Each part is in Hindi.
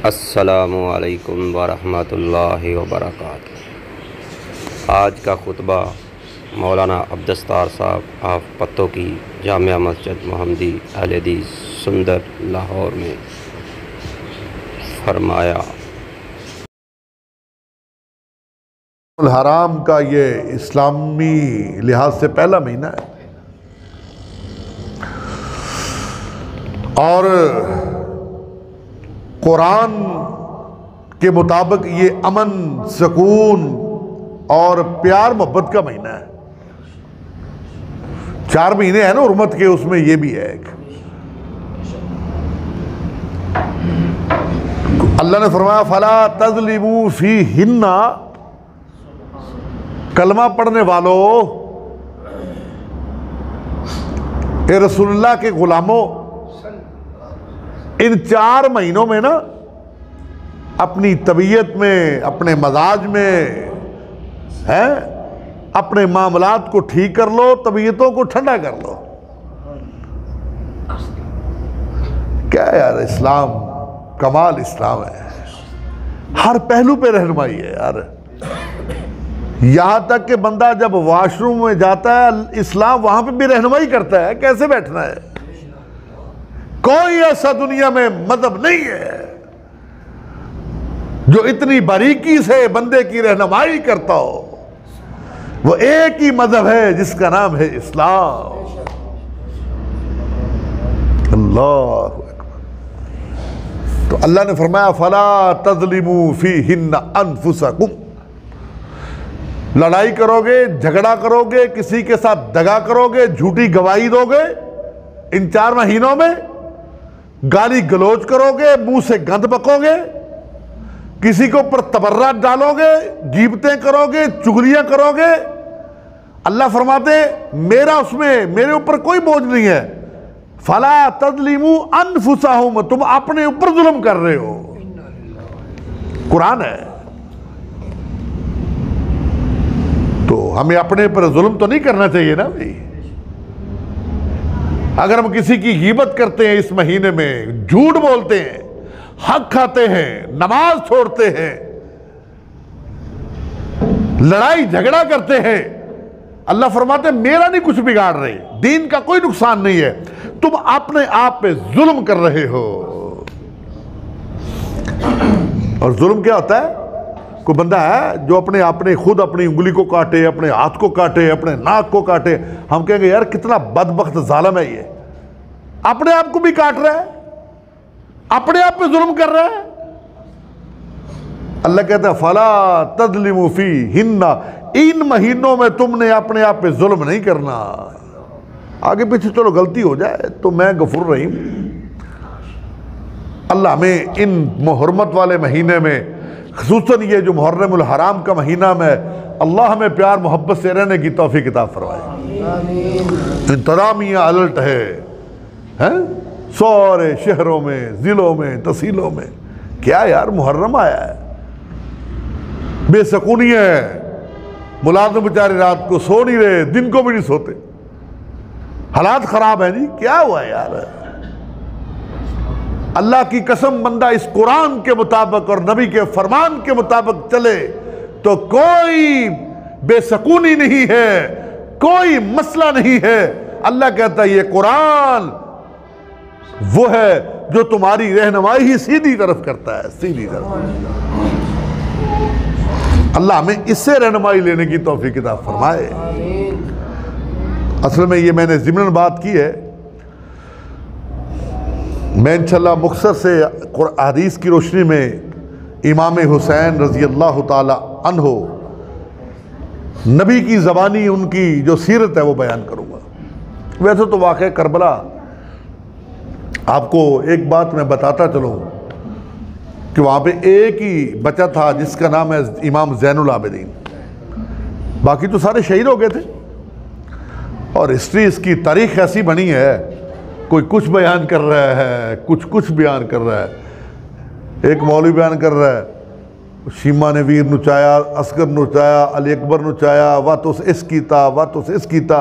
अस्सलामु अलैकुम वरहमतुल्लाहि वबरकातुहू। आज का खुतबा मौलाना अब्दुस्तार साहब ऑफ पत्तों की जामिया मस्जिद मोहम्मदी अहले हदीस सुंदर लाहौर में फरमाया। हराम का ये इस्लामी लिहाज से पहला महीना है और कुरान के मुताबिक ये अमन, सुकून और प्यार मोहब्बत का महीना है। 4 महीने हैं ना उर्मत के, उसमें ये भी है एक। अल्लाह ने फरमाया फला तज़लिमू फी हिन्ना, कलमा पढ़ने वालों, ए रसूलुल्लाह के गुलामों, इन 4 महीनों में ना अपनी तबीयत में, अपने मजाज में है, अपने मामलात को ठीक कर लो, तबीयतों को ठंडा कर लो। क्या यार, इस्लाम कमाल इस्लाम है, हर पहलू पे रहनुमाई है यार। यहां तक कि बंदा जब वॉशरूम में जाता है, इस्लाम वहां पे भी रहनुमाई करता है कैसे बैठना है। कोई ऐसा दुनिया में मजहब नहीं है जो इतनी बारीकी से बंदे की रहनुमाई करता हो। वो एक ही मजहब है जिसका नाम है इस्लाम। अल्लाह अकबर। तो अल्लाह ने फरमाया फला तज़लिमू फीहिन्ना अनफुसकुम, लड़ाई करोगे, झगड़ा करोगे, किसी के साथ दगा करोगे, झूठी गवाही दोगे, इन 4 महीनों में गाली गलोच करोगे, मुंह से गंद बकोगे, किसी के ऊपर तबर्रात डालोगे, गीबतें करोगे, चुगलियां करोगे, अल्लाह फरमाते मेरा उसमें, मेरे ऊपर कोई बोझ नहीं है। फला तज़लिमू अनफुसहुम, तुम अपने ऊपर जुल्म कर रहे हो। कुरान है। तो हमें अपने ऊपर जुल्म तो नहीं करना चाहिए ना भाई। अगर हम किसी की गीबत करते हैं इस महीने में, झूठ बोलते हैं, हक खाते हैं, नमाज छोड़ते हैं, लड़ाई झगड़ा करते हैं, अल्लाह फरमाते मेरा नहीं कुछ बिगाड़ रहे, दीन का कोई नुकसान नहीं है, तुम अपने आप पे जुल्म कर रहे हो। और जुल्म क्या होता है? कोई बंदा है जो अपने खुद अपनी उंगली को काटे, अपने हाथ को काटे, अपने नाक को काटे, हम कहेंगे यार कितना बदबख्त जालिम है ये, अपने आप को भी काट रहा है, अपने आप पे जुल्म कर रहा है। अल्लाह कहता है फला तज़लिमू फीहिन्ना, इन महीनों में तुमने अपने आप पे जुल्म नहीं करना। आगे पीछे चलो गलती हो जाए तो मैं गफूर रहीम। अल्लाह में इन मुहर्रमत वाले महीने में, खुसूसन ये जो मुहर्रमुल हराम का महीना में, अल्लाह हमें प्यार मोहब्बत से रहने की तौफीक अता फरमाए। इंतजामिया अलर्ट है सारे शहरों में, जिलों में, तहसीलों में। क्या यार, मुहर्रम आया है, बेसकूनी है, मुलाजिम बेचारे रात को सो नहीं रहे, दिन को भी नहीं सोते, हालात खराब है जी। क्या हुआ यार? अल्लाह की कसम, बंदा इस कुरान के मुताबिक और नबी के फरमान के मुताबिक चले तो कोई बेसकूनी नहीं है, कोई मसला नहीं है। अल्लाह कहता है ये कुरान वो है जो तुम्हारी रहनुमाई ही सीधी तरफ करता है, सीधी तरफ। अल्लाह हमें इससे रहनुमाई लेने की तौफीक अता फरमाए। असल में ये मैंने ज़िमनन बात की है, मैं इंशाअल्लाह मुख्तसर से हदीस की रोशनी में इमाम हुसैन रज़ी अल्लाह ताला अन्हो, नबी की ज़बानी उनकी जो सीरत है वो बयान करूँगा। वैसे तो वाक़या करबला, आपको एक बात मैं बताता चलूँ कि वहाँ पे एक ही बचा था जिसका नाम है इमाम ज़ैनुल आबिदीन, बाकी तो सारे शहीद हो गए थे। और हिस्ट्री, इसकी तारीख़ ऐसी बनी है, कोई कुछ बयान कर रहा है, कुछ बयान कर रहा है। एक मौलवी बयान कर रहा है शीमा ने वीर नुचाया, असगर नुचाया, अली अकबर नुचाया, वह तो इस कीता, वह तो इस कीता,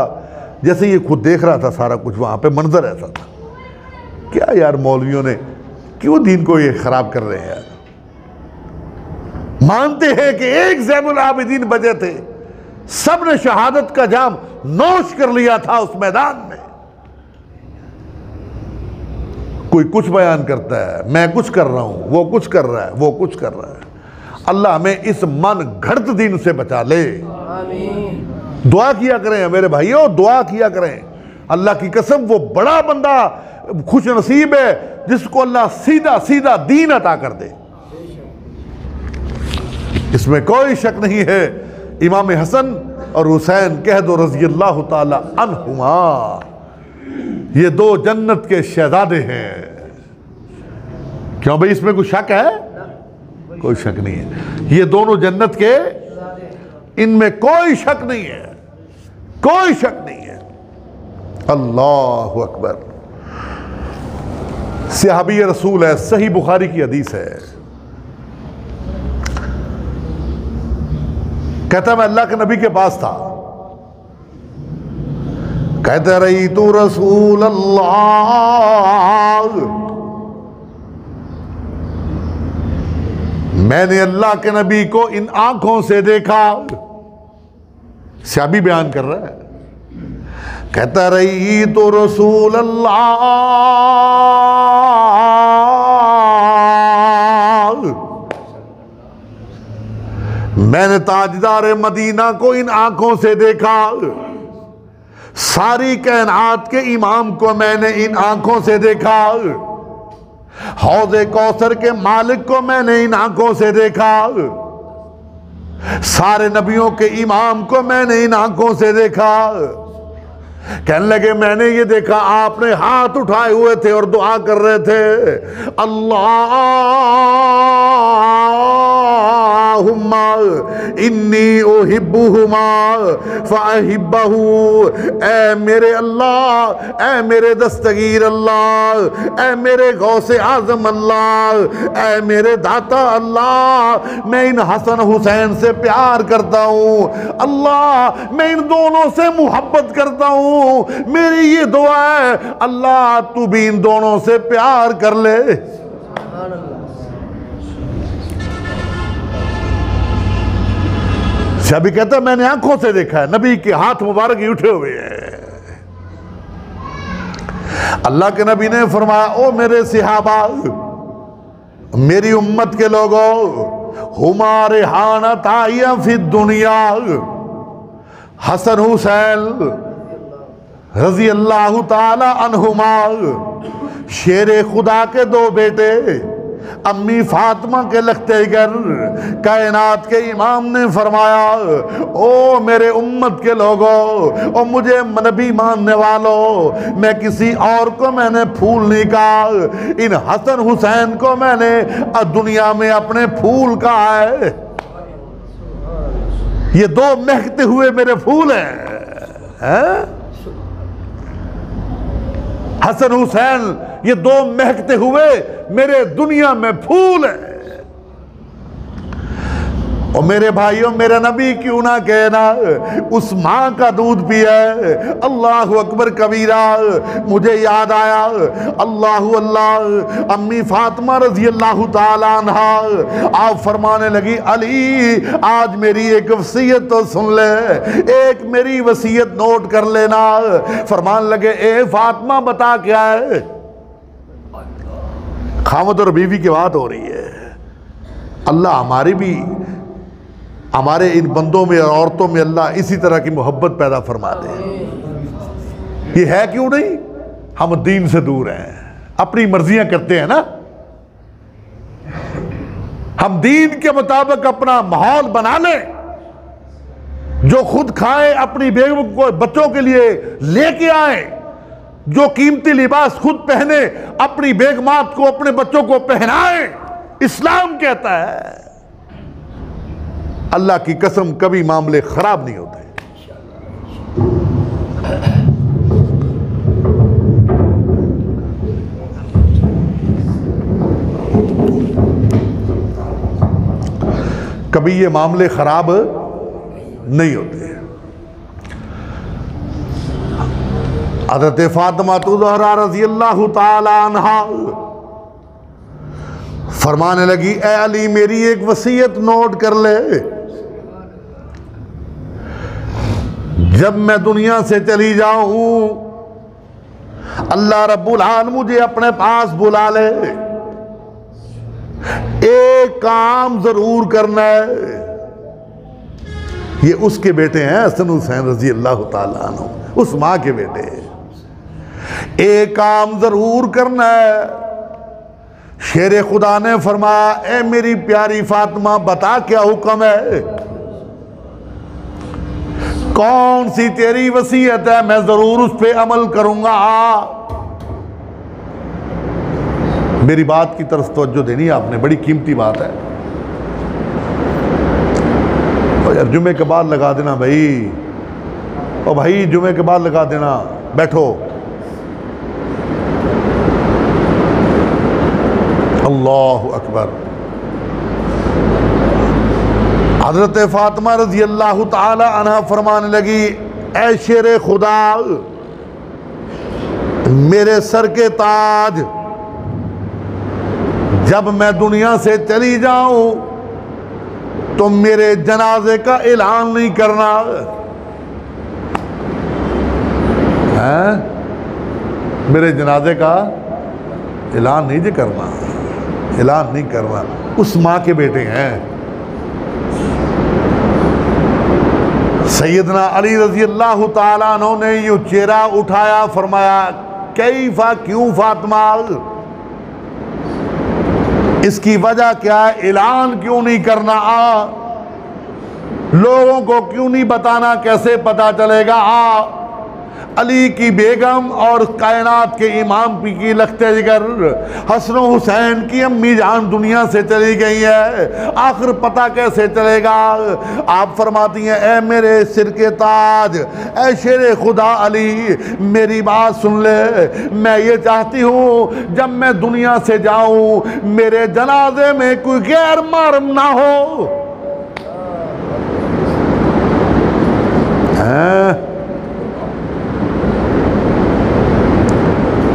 जैसे ये खुद देख रहा था सारा कुछ, वहाँ पे मंजर ऐसा था। क्या यार मौलवियों ने क्यों दीन को ये ख़राब कर रहे हैं यार। मानते हैं कि एक ज़ैनुल आबिदीन बचे थे, सब ने शहादत का जाम नोश कर लिया था उस मैदान में। कोई कुछ बयान करता है, मैं कुछ कर रहा हूं, वो कुछ कर रहा है, वो कुछ कर रहा है। अल्लाह हमें इस मन घड़त दीन से बचा ले। दुआ किया करें मेरे भाइयों, दुआ किया करें। अल्लाह की कसम, वो बड़ा बंदा खुश नसीब है जिसको अल्लाह सीधा सीधा दीन अता कर दे, इसमें कोई शक नहीं है। इमाम हसन और हुसैन कह दो रज़ी अल्लाह ताला अन्हुमा, ये दो जन्नत के शहजादे हैं। क्यों भाई, इसमें कोई शक है? कोई शक नहीं है। ये दोनों जन्नत के, इनमें कोई शक नहीं है, कोई शक नहीं है। अल्लाहु अकबर। सहाबी रसूल है, सही बुखारी की हदीस है। कहता मैं अल्लाह के नबी के पास था, कहते रही तू रसूल अल्लाह, मैंने अल्लाह के नबी को इन आंखों से देखा। सहाबी बयान कर रहा है, कहता रही तो रसूल अल्लाह, मैंने ताजदार मदीना को इन आंखों से देखा, सारी कायनात के इमाम को मैंने इन आंखों से देखा, हौज़े कौसर के मालिक को मैंने इन आंखों से देखा, सारे नबियों के इमाम को मैंने इन आंखों से देखा। कहने लगे मैंने ये देखा आपने हाथ उठाए हुए थे और दुआ कर रहे थे, अल्लाहुम्मा इन्नी उहिब्बुहुमा फअहिब्बहु। ऐ मेरे अल्लाह, ऐ मेरे दस्तगीर अल्लाह, ऐ मेरे गौसे आजम अल्लाह, ऐ मेरे दाता अल्लाह, मैं इन हसन हुसैन से प्यार करता हूँ अल्लाह, मैं इन दोनों से मोहब्बत करता हूँ। मेरी ये दुआ है अल्लाह तू भी इन दोनों से प्यार कर ले। सभी कहता मैंने आंखों से देखा है, नबी के हाथ मुबारक ही उठे हुए हैं। अल्लाह के नबी ने फरमाया ओ मेरे सहाबा, मेरी उम्मत के लोगों, हमारे हानत आया फिर दुनिया, हसन हुसैन रजी अल्लाह ताला अन्हुमा, शेरे खुदा के दो बेटे, अम्मी फातिमा के लखते गर, कायनात के इमाम ने फरमाया ओ मेरे उम्मत के लोगों, और मुझे नबी मानने वालों, मैं किसी और को मैंने फूल नहीं कहा, इन हसन हुसैन को मैंने दुनिया में अपने फूल कहा है। ये दो महकते हुए मेरे फूल हैं, हसन हुसैन, ये दो महकते हुए मेरे दुनिया में फूल है। और मेरे भाइयों, मेरा नबी क्यों ना कहना उस माँ का दूध पिया। अल्लाह अकबर कबीरा। मुझे याद आया अल्लाह अल्लाह, अम्मी फातिमा रजी अल्लाह ताला अन्हा आप फरमाने लगी अली आज मेरी एक वसीयत तो सुन ले, एक मेरी वसीयत नोट कर लेना। फरमान लगे ए फातिमा बता क्या है। खामद और बीवी की बात हो रही है। अल्लाह हमारी भी, हमारे इन बंदों में और औरतों में अल्लाह इसी तरह की मोहब्बत पैदा फरमा दे। ये है क्यों नहीं, हम दीन से दूर हैं, अपनी मर्जियां करते हैं ना। हम दीन के मुताबिक अपना माहौल बना लें, जो खुद खाएं, अपनी बेगम को बच्चों के लिए लेके आए, जो कीमती लिबास खुद पहने, अपनी बेगमात को अपने बच्चों को पहनाए। इस्लाम कहता है अल्लाह की कसम कभी मामले खराब नहीं होते। कभी ये मामले खराब नहीं होते। हज़रत फातिमा ज़हरा रज़ी अल्लाह ताला अन्हा फरमाने लगी, ए अली मेरी एक वसीयत नोट कर ले, जब मैं दुनिया से चली जाऊं अल्लाह रब्बुल आलमीन मुझे अपने पास बुला ले, एक काम जरूर करना है। ये उसके बेटे हैं हसन हुसैन रजी अल्लाह ताला अन्हु, उस मां के बेटे। एक काम जरूर करना है। शेर खुदा ने फरमाया, ए मेरी प्यारी फातिमा बता क्या हुक्म है, कौन सी तेरी वसीयत है, मैं जरूर उस पर अमल करूंगा। मेरी बात की तरफ तवज्जो देनी है आपने, बड़ी कीमती बात है। और यार जुमे के बाद लगा देना भाई, और भाई जुमे के बाद लगा देना, बैठो। अल्लाहु अकबर। हजरत फातिमा रजी अल्लाह ताला अन्हा फरमाने लगी, ऐ शेर खुदा, मेरे सर के ताज, जब मैं दुनिया से चली जाऊं तो मेरे जनाजे का ऐलान नहीं करना है, मेरे जनाजे का ऐलान नहीं करना, ऐलान नहीं करना। उस माँ के बेटे हैं सैयदना अली रजी अल्लाह ताला अन्हु ने यूं चेहरा उठाया, फरमाया, कैफा, क्यों फातिमा, इसकी वजह क्या है, ऐलान क्यों नहीं करना, लोगों को क्यों नहीं बताना, कैसे पता चलेगा। अली की बेगम और कायनात के इमाम की लखते जिगर हसन हुसैन की अम्मी जान दुनिया से चली गई है, आखिर पता कैसे चलेगा। आप फरमाती हैं, ए मेरे सिर के ताज, ए शेर खुदा अली, मेरी बात सुन ले, मैं ये चाहती हूँ जब मैं दुनिया से जाऊं मेरे जनाजे में कोई गैर महरम ना हो।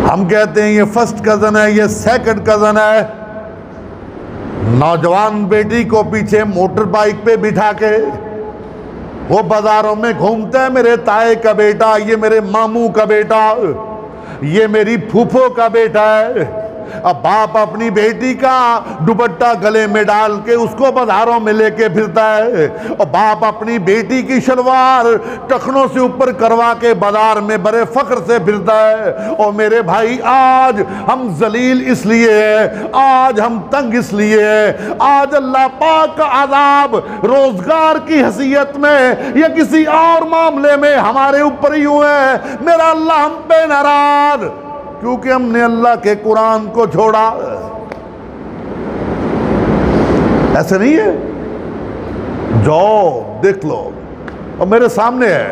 हम कहते हैं ये फर्स्ट कजन है, ये सेकंड कजन है। नौजवान बेटी को पीछे मोटर बाइक पे बिठा के वो बाजारों में घूमता है, मेरे ताए का बेटा, ये मेरे मामू का बेटा, ये मेरी फूफो का बेटा है। अब बाप अपनी बेटी का दुपट्टा गले में डाल के उसको बाजारों में लेके फिरता है, और बाप अपनी बेटी की शलवार टखनों से ऊपर करवा के बाजार में बड़े फख्र से फिरता है। और मेरे भाई, आज हम जलील इसलिए है, आज हम तंग इसलिए है, आज अल्लाह पाक का अज़ाब रोजगार की हैसियत में या किसी और मामले में हमारे ऊपर ही हुए है। मेरा अल्लाह हम पे नाराज, क्योंकि हमने अल्लाह के कुरान को छोड़ा। ऐसे नहीं है, जाओ देख लो। और मेरे सामने है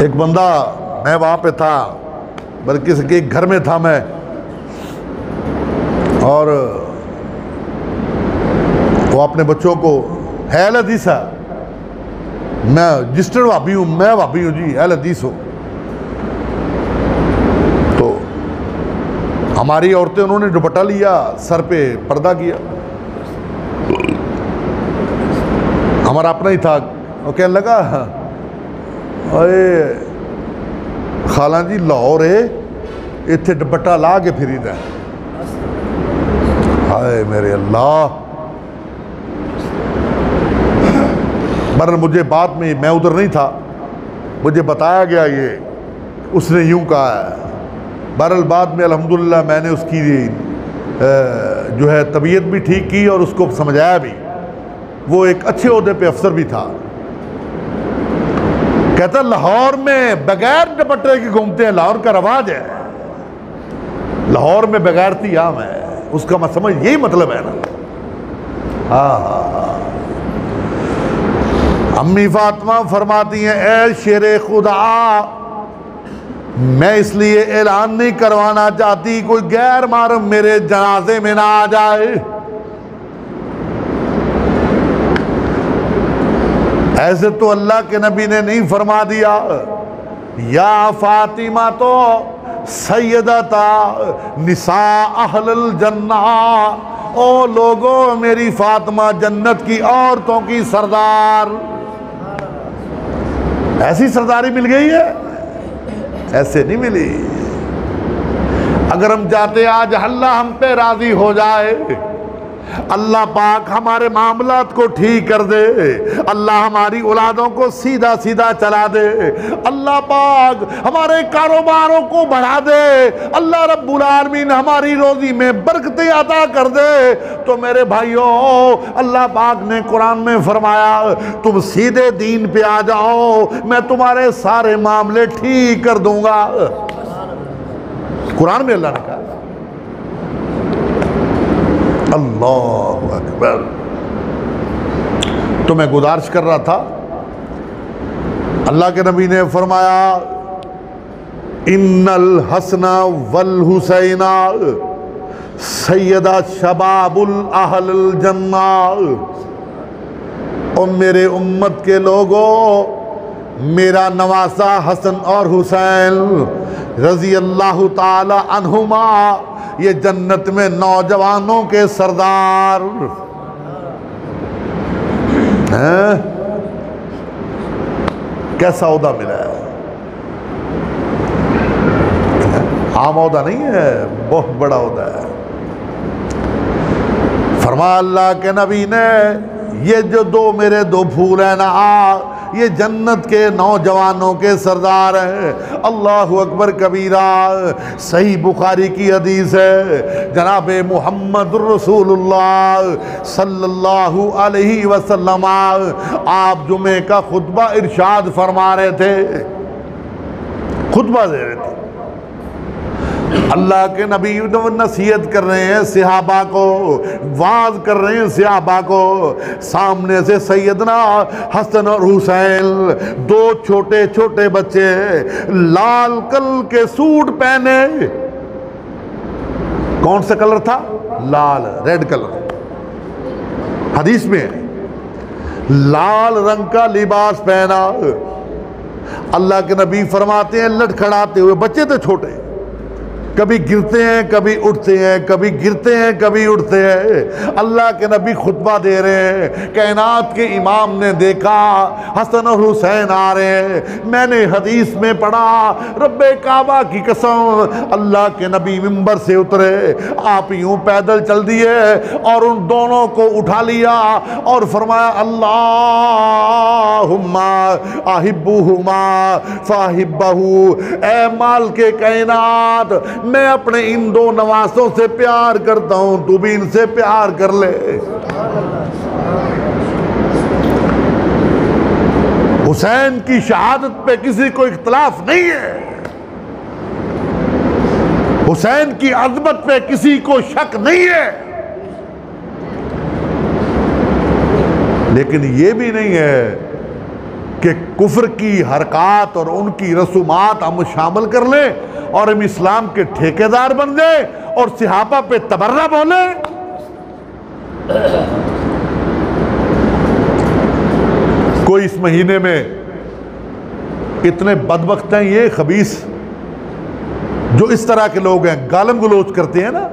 एक बंदा, मैं वहां पे था, बल्कि किसी के घर में था मैं, और वो अपने बच्चों को, है अहले हदीस है, मैं रजिस्टर्ड वाबी हूँ, मैं वाबी हूँ जी, अहले हदीस हूँ। हमारी औरतें, उन्होंने दुपट्टा लिया, सर पे पर्दा किया, हमारा अपना ही था। वो कहने लगा, अरे खाला जी लाहौर है, इत्थे दुपट्टा ला के फिरी दा। हाय मेरे अल्लाह। पर मुझे बाद में, मैं उधर नहीं था, मुझे बताया गया ये उसने यूं कहा है। बहरहाल बाद में अल्हम्दुलिल्लाह मैंने उसकी जो है तबीयत भी ठीक की और उसको समझाया भी। वो एक अच्छे ओहदे पे अफसर भी था। कहता लाहौर में बगैर दुपट्टे के घूमते हैं, लाहौर का रवाज है, लाहौर में बगैरती आम है। उसका मैं समझ, यही मतलब है ना। हाँ, अम्मी फातिमा फरमाती हैं, ए शेर खुदा, मैं इसलिए ऐलान नहीं करवाना चाहती कोई गैर महरम मेरे जनाजे में ना आ जाए। ऐसे तो अल्लाह के नबी ने नहीं फरमा दिया, या फातिमा तो सैयदता निसा अहलल जन्ना, ओ लोगों मेरी फातिमा जन्नत की औरतों की सरदार। ऐसी सरदारी मिल गई है, ऐसे नहीं मिली। अगर हम चाहते आज अल्लाह हम पे राजी हो जाए, अल्लाह पाक हमारे मामलात को ठीक कर दे, अल्लाह हमारी औलादों को सीधा सीधा चला दे, अल्लाह पाक हमारे कारोबारों को बढ़ा दे, अल्लाह रब्बुल आलमीन हमारी रोजी में बरकतें अता कर दे, तो मेरे भाइयों अल्लाह पाक ने कुरान में फरमाया तुम सीधे दीन पे आ जाओ, मैं तुम्हारे सारे मामले ठीक कर दूंगा। कुरान में अल्लाह ने कहा। अल्लाह अकबर। तो मैं गुजारिश कर रहा था, अल्लाह के नबी ने फरमाया इन्नल हसना वल हुसैना सैयदा शबाबुल अहलल जन्ना। और मेरे उम्मत के लोगों, मेरा नवासा हसन और हुसैन रजी अल्लाह ताला अन्हुमा ये जन्नत में नौजवानों के सरदार हैं। कैसा औहदा मिला है, आम औहदा नहीं है, बहुत बड़ा औहदा है। फरमा अल्लाह के नबी ने ये जो दो मेरे दो फूल हैं ना, ये जन्नत के नौजवानों के सरदार हैं। अल्लाह अकबर कबीरा। सही बुखारी की हदीस है, जनाब मोहम्मद रसूलुल्लाह सल्लल्लाहु अलैहि वसल्लम आप जुमे का खुतबा इरशाद फरमा रहे थे, खुतबा दे रहे थे। अल्लाह के नबी नसीहत कर रहे हैं सहाबा को, वाज कर रहे हैं सहाबा को। सामने से सैयदना हसन और हुसैन, दो छोटे छोटे बच्चे, लाल कलर के सूट पहने। कौन सा कलर था? लाल, रेड कलर। हदीस में लाल रंग का लिबास पहना। अल्लाह के नबी फरमाते हैं लड़खड़ाते हुए, बच्चे थे छोटे, कभी गिरते हैं कभी उठते हैं, कभी गिरते हैं कभी उठते हैं। अल्लाह के नबी खुतबा दे रहे हैं, कायनात के इमाम ने देखा हसन और हुसैन आ रहे हैं। मैंने हदीस में पढ़ा, रब्बे काबा की कसम, अल्लाह के नबी मिंबर से उतरे, आप यूं पैदल चल दिए और उन दोनों को उठा लिया और फरमाया अल्लाहुम्मा अहिब्बुहुमा फाहिब्बहु। ऐ माल के कायनात, मैं अपने इन दो नवासों से प्यार करता हूं, तू भी इनसे प्यार कर ले। हुसैन की शहादत पे किसी को इख्तलाफ नहीं है, हुसैन की अजमत पे किसी को शक नहीं है, लेकिन यह भी नहीं है कि कुफ्र की हरकत और उनकी रसूमात हम शामिल कर लें और हम इस्लाम के ठेकेदार बन जाए और सहाबा पे तबर्रा बोले। कोई इस महीने में इतने बदबख्त हैं ये खबीस जो इस तरह के लोग हैं, गालम गलोच करते हैं ना।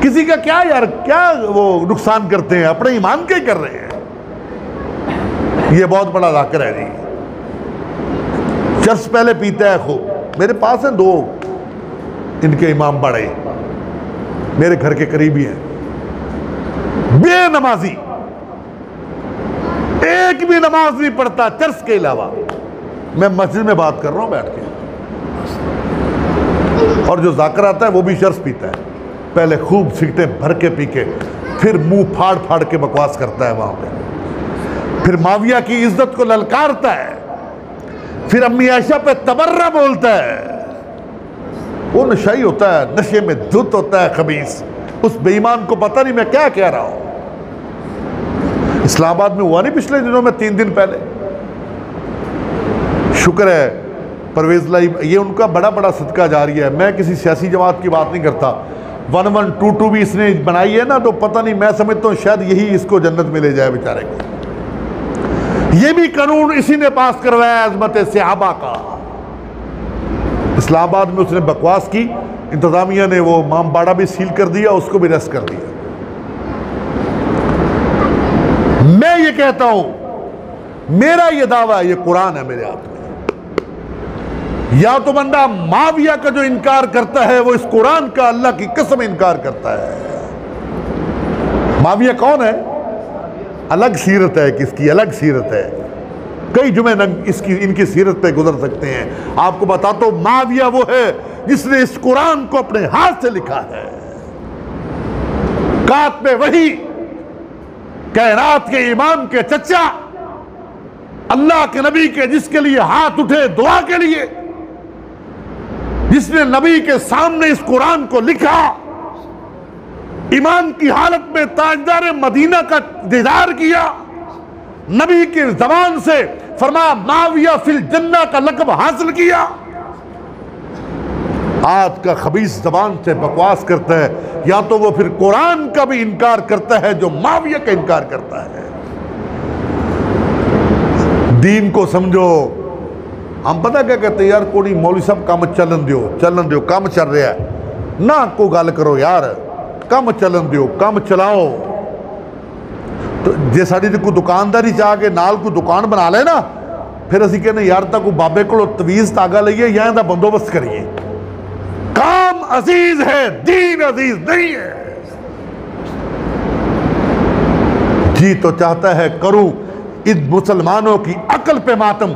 किसी का क्या यार, क्या वो नुकसान करते हैं, अपने ईमान के कर रहे हैं। ये बहुत बड़ा जाकिर है जी, चर्च पहले पीता है खूब। मेरे पास हैं दो इनके इमाम बड़े, मेरे घर के करीबी हैं, बेनमाजी, एक भी नमाज नहीं पढ़ता चर्च के अलावा। मैं मस्जिद में बात कर रहा हूं बैठ के, और जो जाकर आता है वो भी चर्च पीता है। पहले खूब सिगरेटें भर के पी के, फिर मुंह फाड़ फाड़ के बकवास करता है वहां पे, फिर माविया की इज्जत को ललकारता है, फिर अम्मी आयशा पे तबर्रा बोलता है। वो नशाई होता है, नशे में धुत होता है खबीस। उस बेईमान को पता नहीं मैं क्या कह रहा हूं। इस्लामाबाद में हुआ नहीं पिछले दिनों में, 3 दिन पहले। शुक्र है परवेज लाई, ये उनका बड़ा बड़ा सदका जारी है। मैं किसी सियासी जमात की बात नहीं करता। 1122 भी इसने बनाई है ना, तो पता नहीं, मैं समझता हूँ शायद यही इसको जन्नत में ले जाए बेचारे को। ये भी कानून इसी ने पास करवाया अज़मत सहाबा का। इस्लामाबाद में उसने बकवास की, इंतज़ामिया ने वो इमामबाड़ा भी सील कर दिया, उसको भी अरेस्ट कर दिया। मैं ये कहता हूं, मेरा ये दावा है, ये कुरान है मेरे हाथ में, या तो बंदा माविया का जो इनकार करता है वो इस कुरान का अल्लाह की कसम इनकार करता है। माविया कौन है? अलग सीरत है, किसकी अलग सीरत है, कई जुमे इसकी इनकी सीरत पे गुजर सकते हैं। आपको बता तो माविया वो है जिसने इस कुरान को अपने हाथ से लिखा है। कात में वही कायनात के इमाम के चचा, अल्लाह के नबी के जिसके लिए हाथ उठे दुआ के लिए, जिसने नबी के सामने इस कुरान को लिखा, ईमान की हालत में ताजदार मदीना का दीदार किया, नबी की जबान से फरमाया माविया फिल जन्ना का लक़ब हासिल किया। आज का खबीस जबान से बकवास करता है, या तो वो फिर कुरान का भी इनकार करता है जो माविया का इनकार करता है। दीन को समझो। हम पता क्या कहते हैं, यार कोई मौलवी साहब काम चलन दियो, काम चल रहा है ना, को गल करो यार, काम चलन दियो, काम चलाओ। तो जे साड़ी कोई दुकानदारी चाह के नाल कोई दुकान बना ले ना, फिर असी कहने यार तक कोई बाबे को तवीज़ धागा लईए या इहदा बंदोबस्त करिए। काम अजीज है, दीन अजीज नहीं है। जी तो चाहता है करूं इन मुसलमानों की अकल पे मातम,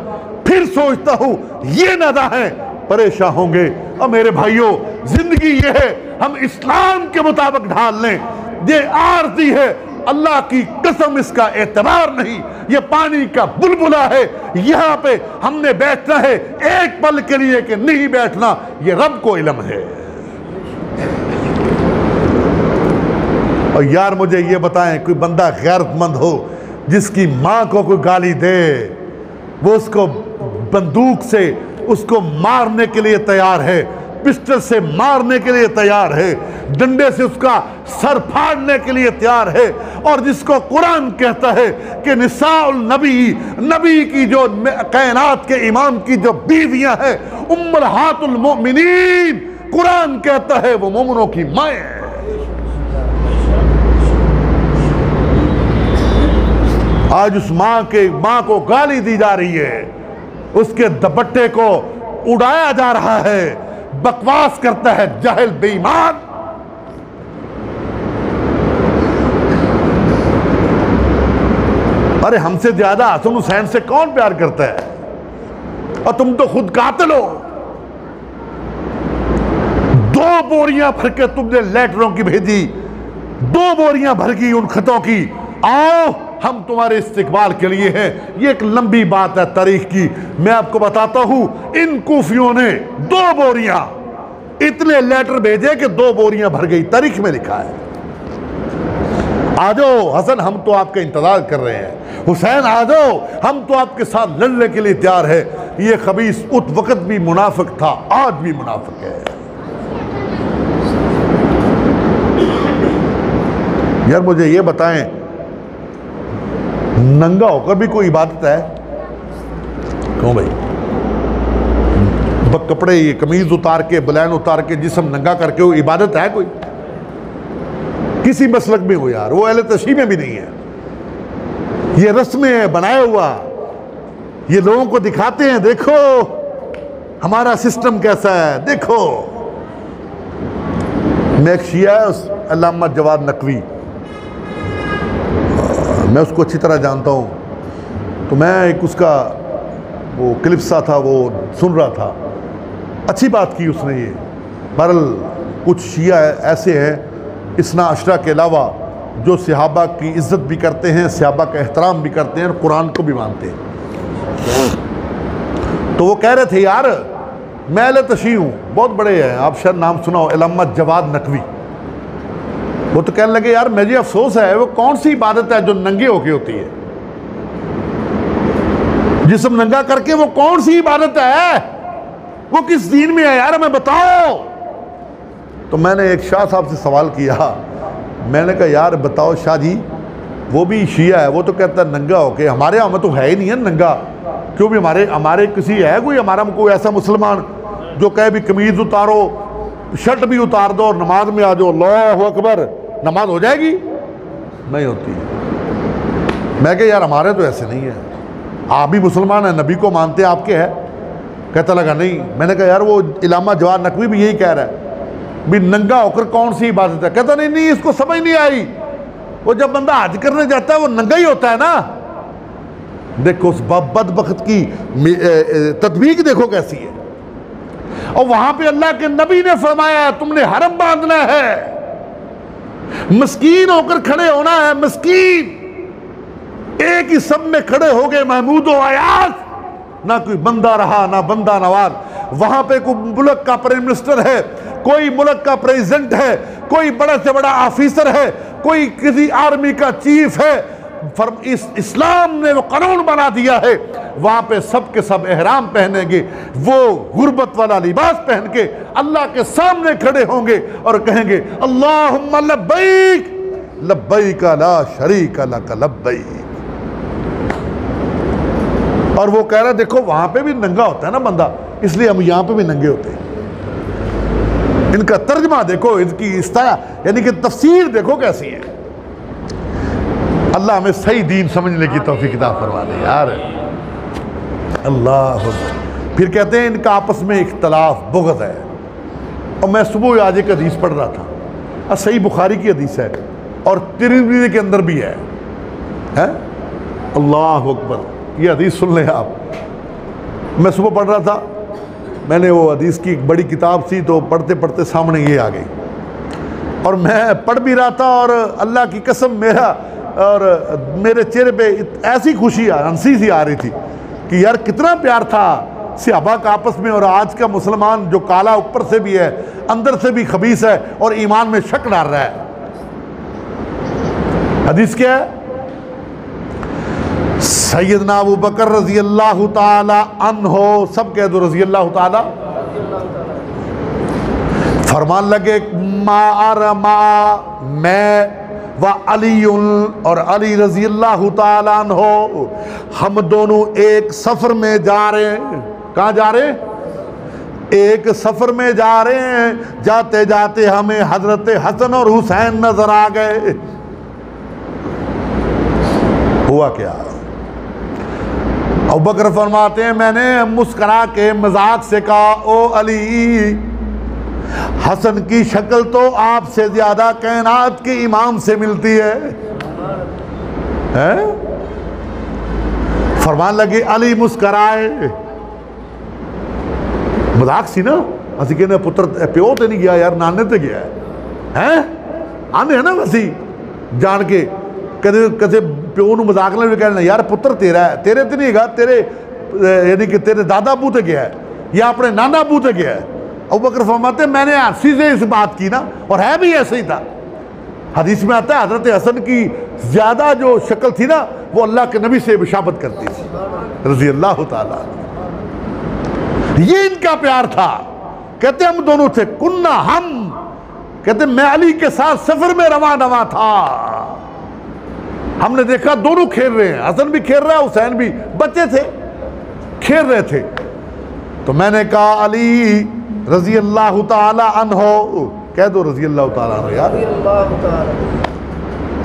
फिर सोचता हूं ये नादा है परेशान होंगे। और मेरे भाइयों, जिंदगी ये है हम इस्लाम के मुताबिक ढाल लें। ये आरज़ी है, अल्लाह की कसम इसका एतबार नहीं, ये पानी का बुलबुला है। यहां पे हमने बैठना है एक पल के लिए कि नहीं बैठना, ये रब को इल्म है। और यार मुझे ये बताएं, कोई बंदा गैरतमंद हो जिसकी मां को कोई गाली दे, वो उसको बंदूक से उसको मारने के लिए तैयार है, पिस्टल से मारने के लिए तैयार है, डंडे से उसका सर फाड़ने के लिए तैयार है। और जिसको कुरान कहता है कि निसाउल नबी, नबी की जो कायनात के इमाम की जो बीवियां हैं, उम्महातुल मोमिनीन, कुरान कहता है वो मोमिनों की माएँ हैं। आज उस मां को गाली दी जा रही है, उसके दुपट्टे को उड़ाया जा रहा है, बकवास करता है जाहिल बेईमान। अरे हमसे ज्यादा हसन हुसैन से कौन प्यार करता है? और तुम तो खुद कातिल हो। 2 बोरियां भर के तुमने लेटरों की भेजी, 2 बोरियां भर गई उन खतों की, आओ हम तुम्हारे इस्तिकबाल के लिए हैं। ये एक लंबी बात है तारीख की। मैं आपको बताता हूं, इन कूफियों ने 2 बोरियां, इतने लेटर भेजे कि 2 बोरियां भर गई, तारीख में लिखा है। आ जाओ हसन, हम तो आपका इंतजार कर रहे हैं। हुसैन आ जाओ, हम तो आपके साथ लड़ने के लिए तैयार है। ये खबीस उस वक्त भी मुनाफिक था, आज भी मुनाफिक है। यार मुझे ये बताएं, नंगा होकर भी कोई इबादत है? क्यों भाई? कपड़े, ये कमीज उतार के, बलैन उतार के, जिस्म नंगा करके वो इबादत है कोई? किसी मसलक में हो यार, वो अहले तशरीह में भी नहीं है। ये रस्में है बनाया हुआ, ये लोगों को दिखाते हैं, देखो हमारा सिस्टम कैसा है, देखो। मैं एक शिया है, उस अल्लामा जवाद नकवी, मैं उसको अच्छी तरह जानता हूँ। तो मैं एक उसका वो क्लिप सा था, वो सुन रहा था। अच्छी बात की उसने। ये बहरहाल कुछ शिया ऐसे हैं इस्ना अशरा के अलावा जो सहाबा की इज़्ज़त भी करते हैं, सहाबा का एहतराम भी करते हैं और कुरान को भी मानते हैं। तो वो कह रहे थे यार मैं अहले तशरीह हूँ, बहुत बड़े हैं, आप शायद नाम सुना हो, अल्लामा जवाद नकवी। वो तो कहने लगे यार मुझे अफसोस है, वो कौन सी इबादत है जो नंगे होके होती है? जिस्म नंगा करके वो कौन सी इबादत है? वो किस दीन में है यार, हमें बताओ। तो मैंने एक शाह साहब से सवाल किया, मैंने कहा यार बताओ शाह जी, वो भी शिया है, वो तो कहता है नंगा होके, हमारे यहाँ में तो है ही नहीं है नंगा। क्यों भी हमारे किसी है कोई, हमारा कोई ऐसा मुसलमान जो कहे भी कमीज उतारो, शर्ट भी उतार दो और नमाज में आ जाओ, अल्लाहु अकबर, नमाज हो जाएगी? नहीं होती। मैं कह यार हमारे तो ऐसे नहीं है, आप भी मुसलमान हैं, नबी को मानते हैं, आपके है? कहता लगा नहीं। मैंने कहा यार वो इलामा जवाद नकवी भी यही कह रहा है भी नंगा होकर कौन सी इबादत है? कहता नहीं नहीं, इसको समझ नहीं आई। वो जब बंदा हज करने जाता है वो नंगा ही होता है ना। देखो उस बदबख्त की तदबीक देखो कैसी है। और वहां पे अल्लाह के नबी ने फरमाया तुमने हरम बांधना है, मस्कीन होकर खड़े होना है, मस्कीन। एक ही सब में खड़े हो गए महमूद व अयाज, ना कोई बंदा रहा ना बंदा नवाज। वहां पे कोई मुल्क का प्राइम मिनिस्टर है, कोई मुल्क का प्रेसिडेंट है, कोई बड़े से बड़ा ऑफिसर है, कोई किसी आर्मी का चीफ है। इस इस्लाम ने वो कानून बना दिया है, वहां पे सब के सब एहराम पहनेंगे, वो गुर्बत वाला लिबास पहन के अल्लाह के सामने खड़े होंगे और कहेंगे अल्लाहुम्मा लब्बैक लब्बैक ला शरीक लक लब्बैक। और वो कह रहा है देखो वहां पे भी नंगा होता है ना बंदा, इसलिए हम यहां पे भी नंगे होते हैं। इनका तर्जमा देखो, इनकी इस्ताया यानी कि तफसीर देखो कैसी है। अल्लाह हमें सही दीन समझने की तौफीक अता फरमा दे यार। अल्लाह। फिर कहते हैं इनका आपस में इख्तलाफ बुग़्ज़ है। और मैं सुबह आज एक हदीस पढ़ रहा था, सही बुखारी की हदीस है और तिरमिज़ी के अंदर भी है, अल्लाह अकबर। ये हदीस सुन लें आप। मैं सुबह पढ़ रहा था, मैंने वो हदीस की एक बड़ी किताब थी, तो पढ़ते पढ़ते सामने ये आ गई और मैं पढ़ भी रहा था और अल्लाह की कसम मेरे चेहरे पे ऐसी खुशी हंसी सी आ रही थी कि यार कितना प्यार था सहाबा का आपस में। और आज का मुसलमान जो काला ऊपर से भी है अंदर से भी खबीस है और ईमान में शक डाल रहा है। हदीस क्या है? सैयदना अबू बकर रजी अल्लाह ताला अन्हो, सब कह दो रजी अल्लाह ताला, फरमान लगे मा मैं व अली और अली रजी अल्लाह ताला अन्हो, हम दोनों एक सफर में जा रहे हैं। कहाँ जा रहे हैं? एक सफर में जा रहे हैं। जाते जाते हमें हजरत हसन और हुसैन नजर आ गए। हुआ क्या? अबू बकर फरमाते हैं मैंने मुस्करा के मजाक से कहा ओ अली, हसन की शक्ल तो आपसे ज्यादा कायनात के इमाम से मिलती है? फरमान लगे अली मुस्कराए। मजाक सी ना, असि कहने पुत्र प्यो ते नहीं गया यार, नाने ते गया है आने है ना वसी जान के कदे कदे प्यो नूं मजाक नाल कहना यार पुत्र तेरा है, तेरे ते नहीं हैगा, तेरे यानी कि तेरे दादा अबू ते गया है या अपने नाना अबू ते गया है। अबू बकर फरमाते मैंने हंसी से इस बात की ना, और है भी ऐसे ही था। हदीस में आता है हजरत हसन की ज्यादा जो शक्ल थी ना वो अल्लाह के नबी से मुशाबत करती थी रजी अल्लाह ताला। ये इनका प्यार था। कहते हम दोनों थे कुन्ना हम, कहते मैं अली के साथ सफर में रवाना था, हमने देखा दोनों खेल रहे हैं, हसन भी खेल रहा है हुसैन भी, बच्चे थे खेल रहे थे। तो मैंने कहा अली रजी अल्लाह ताला अन्हो, कह दो रजी अल्लाह ताला अन्हो यार।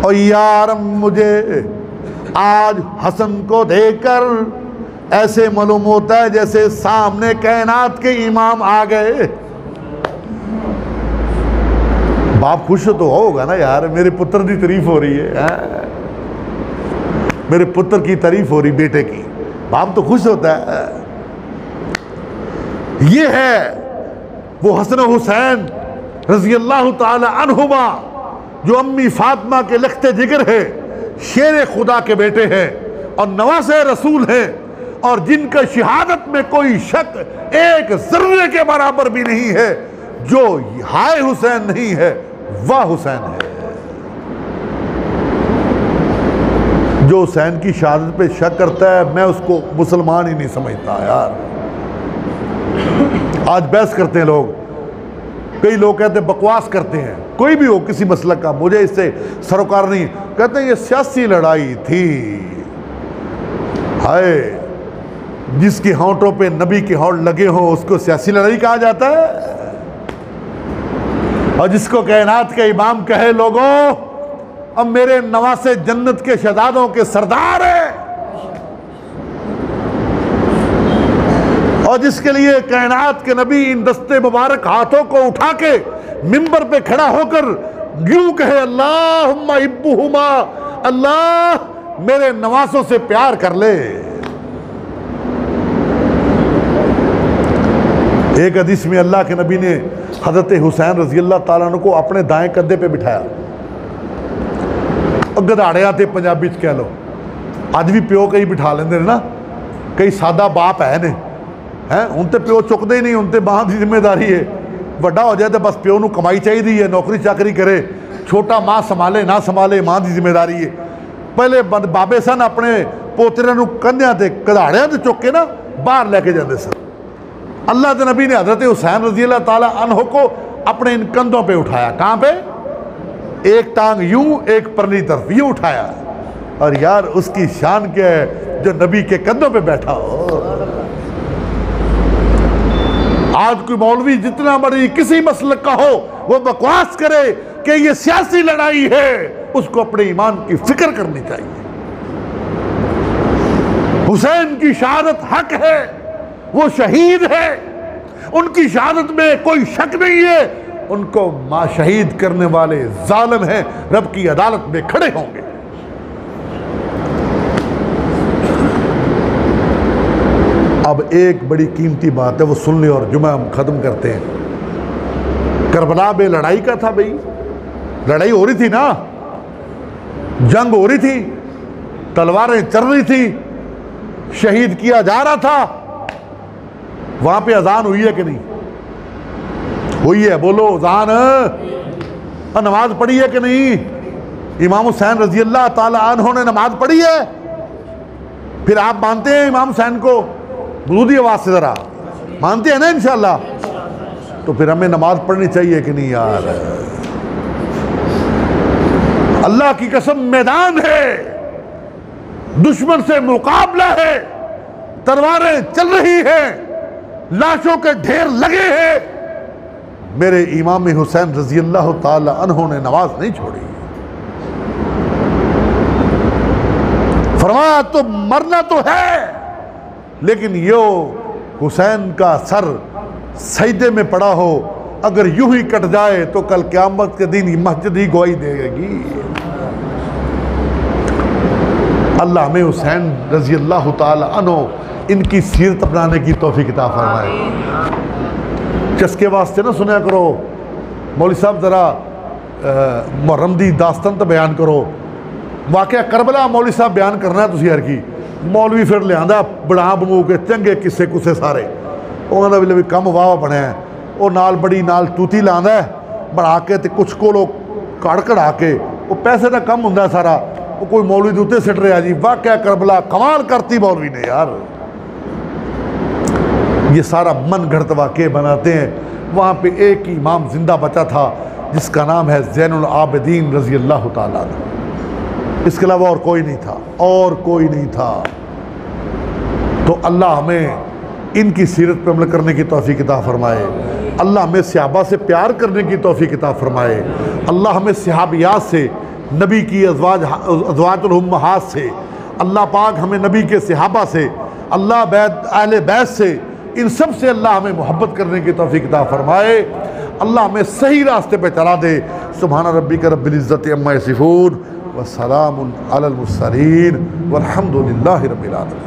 और यार मुझे आज हसन को देखकर ऐसे मालूम होता है जैसे सामने कायनात के इमाम आ गए। बाप खुश तो होगा ना यार, मेरे पुत्र की तारीफ हो रही है, मेरे पुत्र की तारीफ हो रही बेटे की, बाप तो खुश होता है। ये है वो हसन हुसैन रजी अल्लाह ताला अन्हुमा जो अम्मी फातिमा के लख्ते जिगर है, शेर खुदा के बेटे हैं और नवासे रसूल हैं, और जिनका शहादत में कोई शक एक जर्रे के बराबर भी नहीं है। जो हाय हुसैन नहीं है वह हुसैन है। जो हुसैन की शहादत पे शक करता है मैं उसको मुसलमान ही नहीं समझता यार। आज बहस करते हैं लोग, कई लोग कहते हैं बकवास करते हैं, कोई भी हो किसी मसलक का, मुझे इससे सरोकार नहीं। कहते हैं ये सियासी लड़ाई थी, हाय जिसके होंठों पे नबी के होंठ लगे हों उसको सियासी लड़ाई कहा जाता है। और जिसको कायनात के इमाम कहे लोगों अब मेरे नवासे जन्नत के शहजादों के सरदार है, और जिसके लिए कायनात के नबी इन दस्ते मुबारक हाथों को उठा के मिंबर पे खड़ा होकर यूं कहे अल्लाहुम्मा इब्बुहुमा, अल्लाह मेरे नवासों से प्यार कर ले। एक हदीस में अल्लाह के नबी ने हजरत हुसैन रजी अल्लाह ताला अन्हु को अपने दाएं कंधे पे बिठाया। गधाड़िया थे पंजाबी कह लो, अज भी प्यो कई बिठा लेंगे ना, कई सादा बाप है ने हैं, हूँ तो प्यो चुकते ही नहीं, हूँ तो मां की जिम्मेदारी है। वड्डा हो जाए तो बस प्यो को कमाई चाहिए है, नौकरी चाकरी करे, छोटा मां संभाले ना संभाले मां की जिम्मेदारी है। पहले बाबे सन अपने पोतरे कंधिया से गधाड़िया से चुक के ना बाहर लैके जाते सन। अल्लाह के नबी ने हजरत हुसैन रजी अल्लाह ताला अन्हो को अपने इन कंधों पे उठाया। कहाँ पे? एक टांग यूं एक परली तरफ यूं उठाया। और यार उसकी शान क्या है जो नबी के कंधों पे बैठा हो। आज कोई मौलवी जितना बड़ी किसी मसलक का हो वो बकवास करे कि ये सियासी लड़ाई है, उसको अपने ईमान की फिक्र करनी चाहिए। हुसैन की शहादत हक है, वो शहीद है, उनकी शहादत में कोई शक नहीं है। उनको मां शहीद करने वाले जालिम हैं, रब की अदालत में खड़े होंगे। अब एक बड़ी कीमती बात है, वो सुन ले और जुमा हम खत्म करते हैं। करबला में लड़ाई का था भाई, लड़ाई हो रही थी ना, जंग हो रही थी, तलवारें चल रही थी, शहीद किया जा रहा था। वहां पे अजान हुई है कि नहीं हुई है? बोलो अजान। नमाज पढ़ी है कि नहीं? इमाम हुसैन रजी अल्लाह ताला अन्हु ने नमाज पढ़ी है। फिर आप मानते हैं इमाम हुसैन को? बुलूदी आवाज से जरा मानते हैं ना इंशाल्लाह? तो फिर हमें नमाज पढ़नी चाहिए कि नहीं यार? अल्लाह की कसम मैदान है, दुश्मन से मुकाबला है, तलवारें चल रही हैं, लाशों के ढेर लगे हैं। मेरे इमाम हुसैन रजी अल्लाह ताला अन्हु ने नमाज नहीं छोड़ी। फरमाया तो मरना तो है, लेकिन यो हुसैन का सर सजदे में पड़ा हो, अगर यूं ही कट जाए तो कल क़यामत के दिन मस्जिद ही गवाही देगी। अल्लाह हमें हुसैन रजी अल्लाह ताला अन्हु इनकी सीरत अपनाने की तौफीक अता फरमाए। चस्के वास्ते ना सुना करो मौलवी साहब, ज़रा मुहर्रम दी दास्तान तो बयान करो। वाकया करबला मौलवी साहब बयान करना है तुसी हर की, मौलवी फिर लिया बड़ा बनू के चंगे किस्से कुस्से सारे, उन्होंने भी कम वाह बनया, वो नाल बड़ी नाल तूती लांदा बढ़ा के ते कुछ को कड़ कढ़ा के, वो पैसे का कम होंगे सारा, वो कोई मौलवी के उत्ते सिट रहा जी। वाकया करबला कमाल करती मौलवी ने यार, ये सारा मन घड़त वाक़े बनाते हैं। वहाँ पे एक ही इमाम जिंदा बचा था जिसका नाम है ज़ैनुल आबिदीन रज़ी अल्लाह ताला, इसके अलावा और कोई नहीं था, और कोई नहीं था। तो अल्लाह हमें इनकी सीरत पर अमल करने की तौफीक अता फरमाए। अल्लाह हमें सहाबा से प्यार करने की तौफीक अता फरमाए। अल्लाह हमें सहाबियात से, नबी की अज़वाजुल उम्महात से, अल्लाह पाक हमें नबी के सहाबा से, अल्लाह अहले बैत से, इन सब से अल्लाह हमें मोहब्बत करने की तौफीक अता फरमाए। अल्लाह हमें सही रास्ते पे चला दे। सुभान रब्बिका रब्बिल इज़्ज़ति अम्मा यसिफून व सलामुन अलल मुरसलीन वल्हम्दुलिल्लाहि रब्बिल आलमीन।